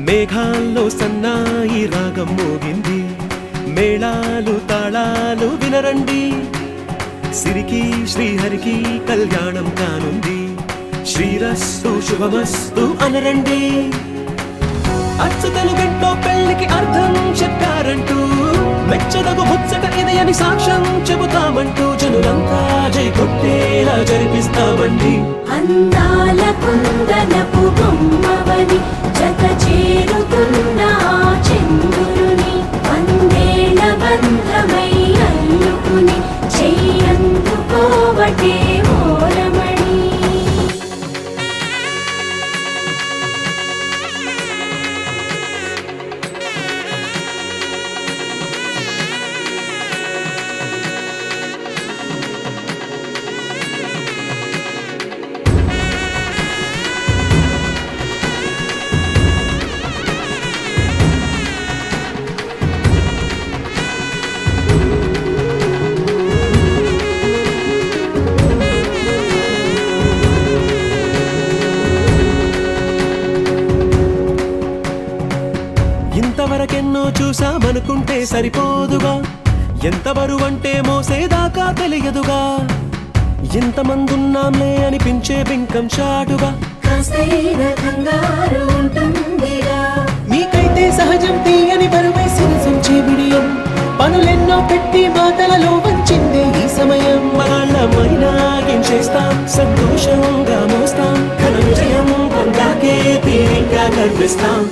మేఘాల్లో సన్నాయి రాగం మోగింది, మేళాలు తాళాలు వినరండి, సిరికి శ్రీహరికి కళ్యాణం కానుంది, శ్రీరస్తు శుభమస్తు అనరండి. అచ్చు తెలుగింట్లో పెళ్లికి అర్థం చెప్పారంటూ, మెచ్చదగు ముచ్చట ఇది అని సాక్ష్యం చెబుతామంటూ, జనులంతా జై కొట్టేలా జరిపిస్తామండి. అందాల కుందనపు బొమ్మవని జత చేరుతున్న చంద్రుని, వందేళ్ల బంధమై అల్లుకుని చెయ్యందుకోవటే ఓరమణి. ఇంతవరకెన్నో చూసామనుకుంటే సరిపోదుగా, ఎంత బరువంటే మోసేదాకా తెలియదుగా, ఇంతమందున్నాంలే అనిపించే బింకం చాటుగా, మీకైతే సహజం తీయని బరువై సిరిసంచే విడియం, పనులెన్నో పెట్టి మాటలలో వంచిందే ఈ సమయం. వాళ్ళమైనా ఏం చేస్తాం, సంతోషంగా మోస్తాం, ఘన విజయం పొందాకే తీరిగ్గా కనిపిస్తాం.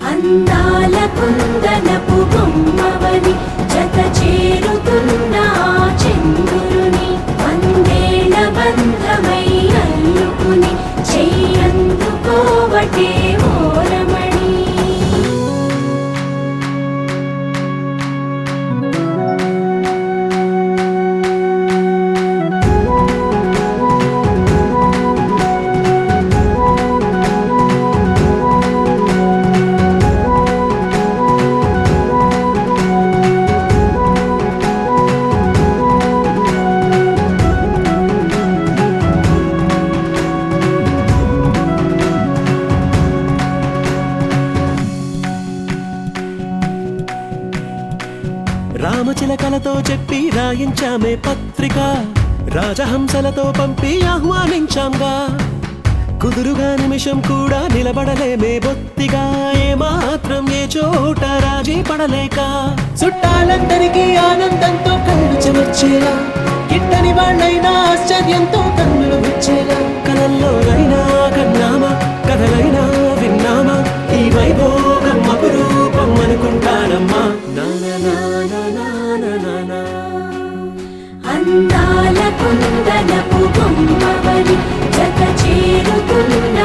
అందాల కుందనపు బొమ్మవని జత చేరుతున్న చంద్రుని, వందేళ్ల బంధమై అల్లుకుని చెయ్యందుకోవటే ఓరమణి. రామచిలకలతో చెప్పి రాయించామే పత్రిక, రాజహంసలతో పంపి ఆహ్వానించాంగా, కుదురుగా నిమిషం కూడా నిలబడలేమే బొత్తిగా, ఏమాత్రం ఏ చోట రాజీ పడలేక, చుట్టాలందరికీ ఆనందంతో కళ్ళు చెమర్చేలా, గిట్టని వాళ్ళైనా ఆశ్చర్యంతో కన్నులు వచ్చేలా, కలల్లోనైనా కన్నామా, కథలైనా విన్నామా, ఈ వైభోగం అపురూపం అనుకుంటానమ్మా. అందాల కుందనపు బొమ్మవని జత చేరుతున్న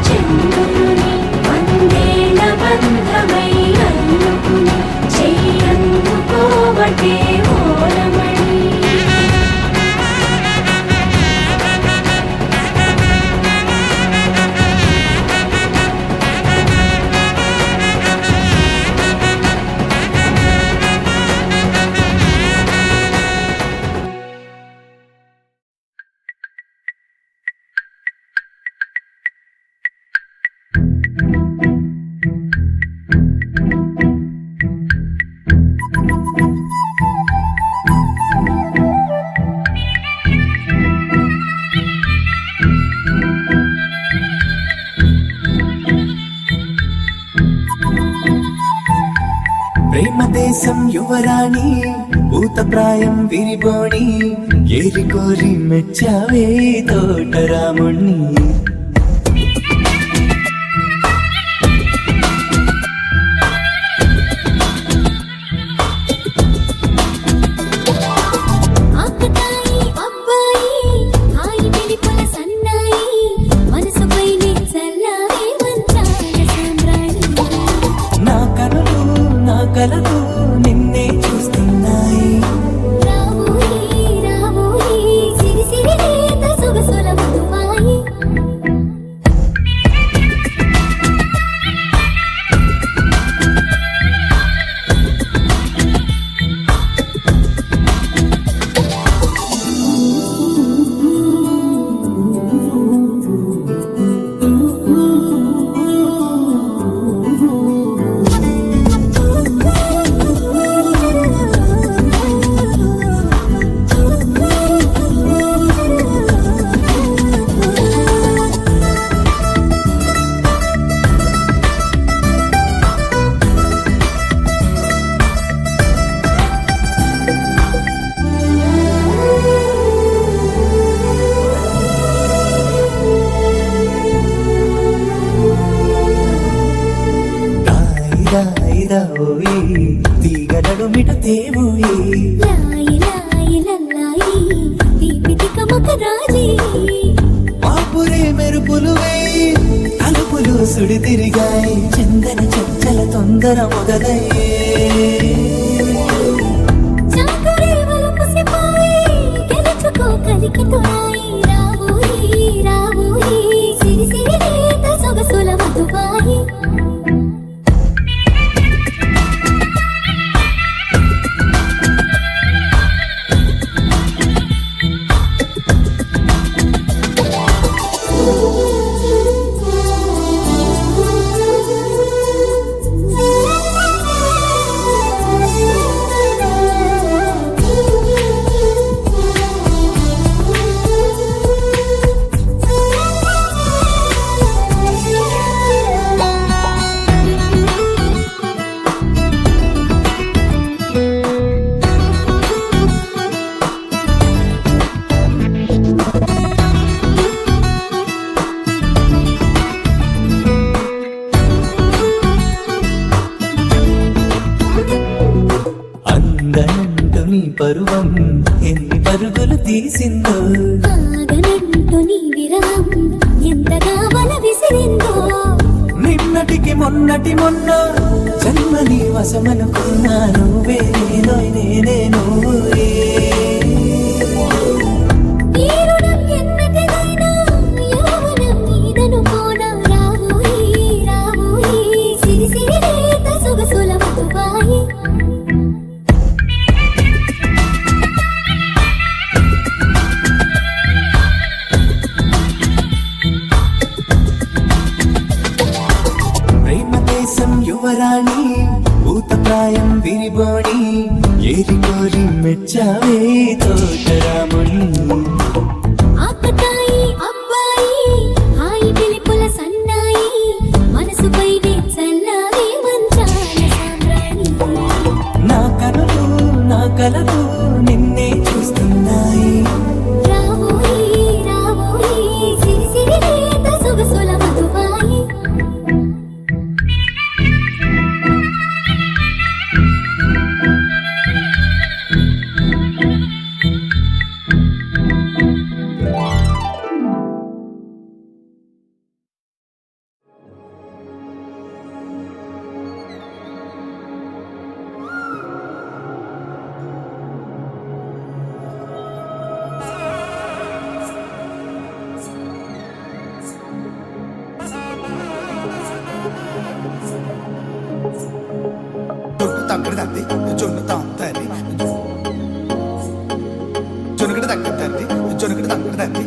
చంద్రుని, వందేళ్ల బంధమై అల్లుకుని చెయ్యందుకోవటే ఓరమణి. దేశం యువరాణి ఊత ప్రాయం విరిబోణి ఏరి కోరి మెచ్చావే తోటరాముణ్ణి ఆకతాయి అబ్బాయి హాయి పిలిపుల సన్నాయి మనసుపై చల్లారే మంచాల సాంబ్రాణి నా కలలు నిన్నే చూస్తున్నాయి రావోయి రావోయి సిరి సిరి లేత సొగసుల మధువాయి ఓయి తీగలడు మిట తేవోయి లాయి లాయి లల్లాయి దీపితి కమక రాజీ పాపురే మెరుపులు వేయి తలుపులు సుడి తిరిగాయి చందన చంచల తొందర మొదలయ్యే చాకరే వలపు సిపాయి గెలుచుకో కలికి తోరాయి రావోయి రావోయి సిరి సిరి లేత సొగసుల మధువాయి అందనంటు నీ పరువం ఎన్ని పరుగులు తీసిందో ఆగనంటూ నీ విరహం ఎంతగా వల విసిరిందో నిన్నటికి మొన్న జన్మని వశమనుకున్నా నువ్వే నేనే నువ్వే ఈ రుణం ఎన్నటిదైనా యౌవనం నీదనుకోనా రావోయి రావోయి సిరి సిరి లేత సొగసుల మధువాయి ప్రేమ దేశం యువరాణి ఊత ప్రాయం విరిబోణి ఏరి కోరి మెచ్చావే తోటరాముణ్ణి ఆకతాయి అబ్బాయి హాయి పిలిపుల సన్నాయి మనసుపై చల్లారే మంచాల సాంబ్రాణి నా కలలు నిన్నే చూస్తున్నాయి రావోయి రావోయి సిరి సిరి లేత సొగసుల మధువాయి జొనకడ తగ్గదండి